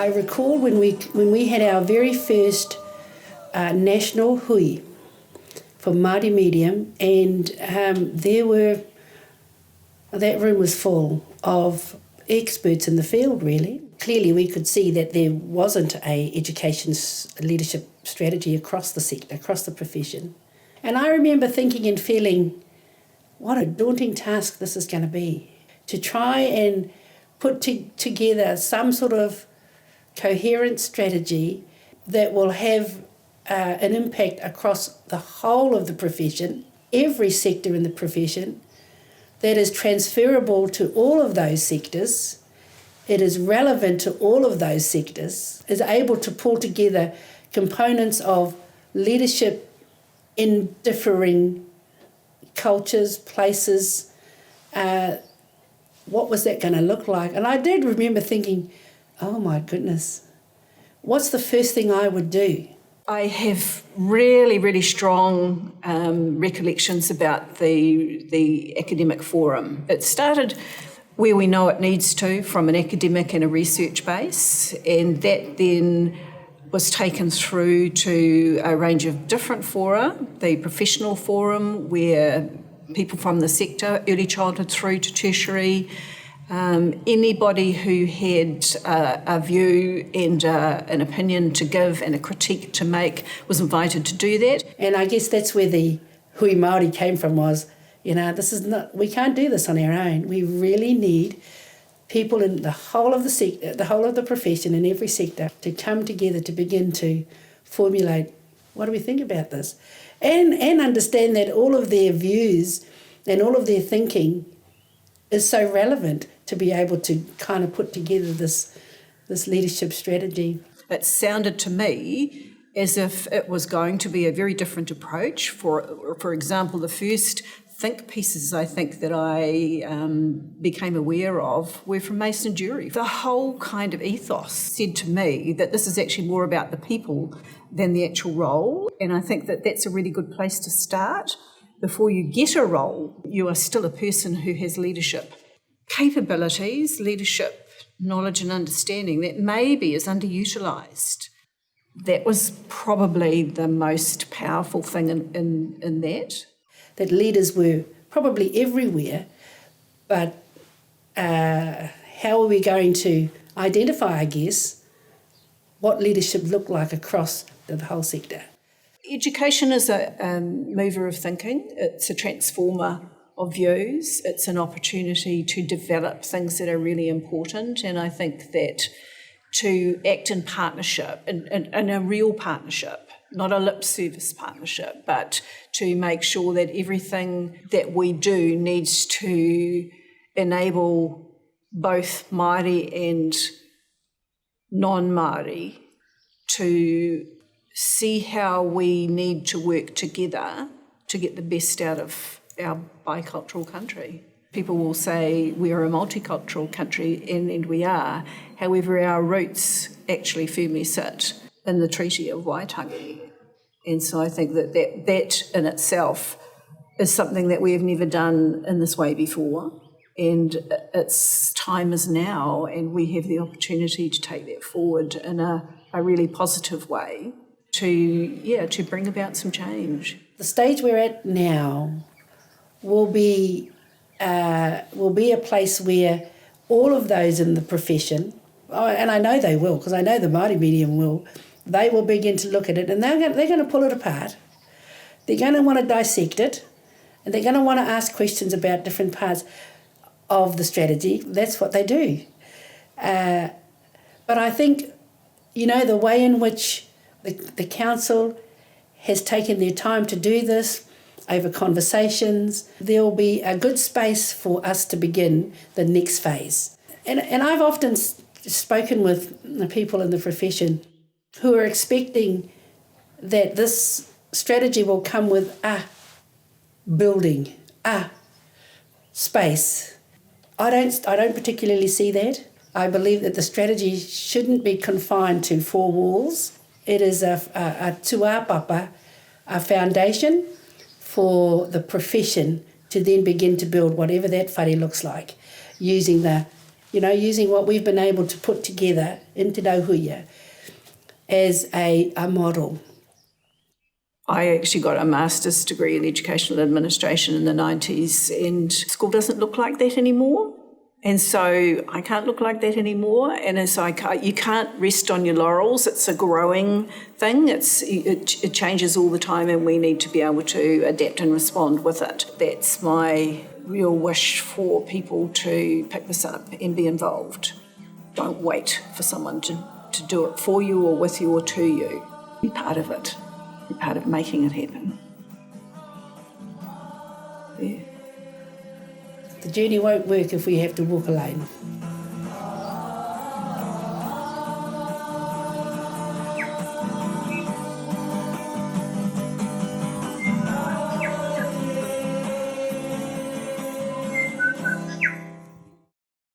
I recall when we had our very first national hui for Māori medium, and that room was full of experts in the field, really. Clearly we could see that there wasn't a education leadership strategy across the sector, across the profession. And I remember thinking and feeling, what a daunting task this is going to be, to try and put together some sort of coherent strategy that will have an impact across the whole of the profession, every sector in the profession, that is transferable to all of those sectors, it is relevant to all of those sectors, is able to pull together components of leadership in differing cultures, places. What was that going to look like? And I did remember thinking, oh my goodness, what's the first thing I would do? I have really, really strong recollections about the academic forum. It started where we know it needs to, from an academic and a research base, and that then was taken through to a range of different fora, the professional forum where people from the sector, early childhood through to tertiary, anybody who had a view and an opinion to give and a critique to make was invited to do that. And I guess that's where the hui Māori came from, was, we can't do this on our own. We really need people in the whole of the sector, the whole of the profession in every sector to come together to begin to formulate, what do we think about this? And understand that all of their views and all of their thinking is so relevant to be able to kind of put together this leadership strategy. It sounded to me as if it was going to be a very different approach. For example, the first think pieces I think that I became aware of were from Mason Jury. The whole kind of ethos said to me that this is actually more about the people than the actual role, and I think that that's a really good place to start. Before you get a role, you are still a person who has leadership capabilities, leadership knowledge and understanding that maybe is underutilised. That was probably the most powerful thing in that. That leaders were probably everywhere, but how are we going to identify, I guess, what leadership looked like across the whole sector? Education is a mover of thinking. It's a transformer of views. It's an opportunity to develop things that are really important, and I think that to act in partnership, in a real partnership, not a lip service partnership, but to make sure that everything that we do needs to enable both Māori and non-Māori to see how we need to work together to get the best out of our bicultural country. People will say we are a multicultural country, and we are. However, our roots actually firmly sit in the Treaty of Waitangi. And so I think that in itself is something that we have never done in this way before. And its time is now, and we have the opportunity to take that forward in a really positive way to bring about some change. The stage we're at now will be a place where all of those in the profession, and I know they will, because I know the Māori medium will, they will begin to look at it, and they're going to pull it apart. They're going to want to dissect it, and they're going to want to ask questions about different parts of the strategy. That's what they do. But I think, the way in which the council has taken their time to do this over conversations, there will be a good space for us to begin the next phase. And I've often spoken with the people in the profession who are expecting that this strategy will come with a building, a space. I don't particularly see that. I believe that the strategy shouldn't be confined to four walls. It is a tuapapa, a foundation for the profession to then begin to build whatever that whare looks like, using the using what we've been able to put together into Rauhuia as a model. I actually got a master's degree in educational administration in the 90s, and school doesn't look like that anymore. And so I can't look like that anymore. And so you can't rest on your laurels. It's a growing thing. It changes all the time, and we need to be able to adapt and respond with it. That's my real wish for people to pick this up and be involved. Don't wait for someone to do it for you or with you or to you. Be part of it. Be part of making it happen. Yeah. The journey won't work if we have to walk alone.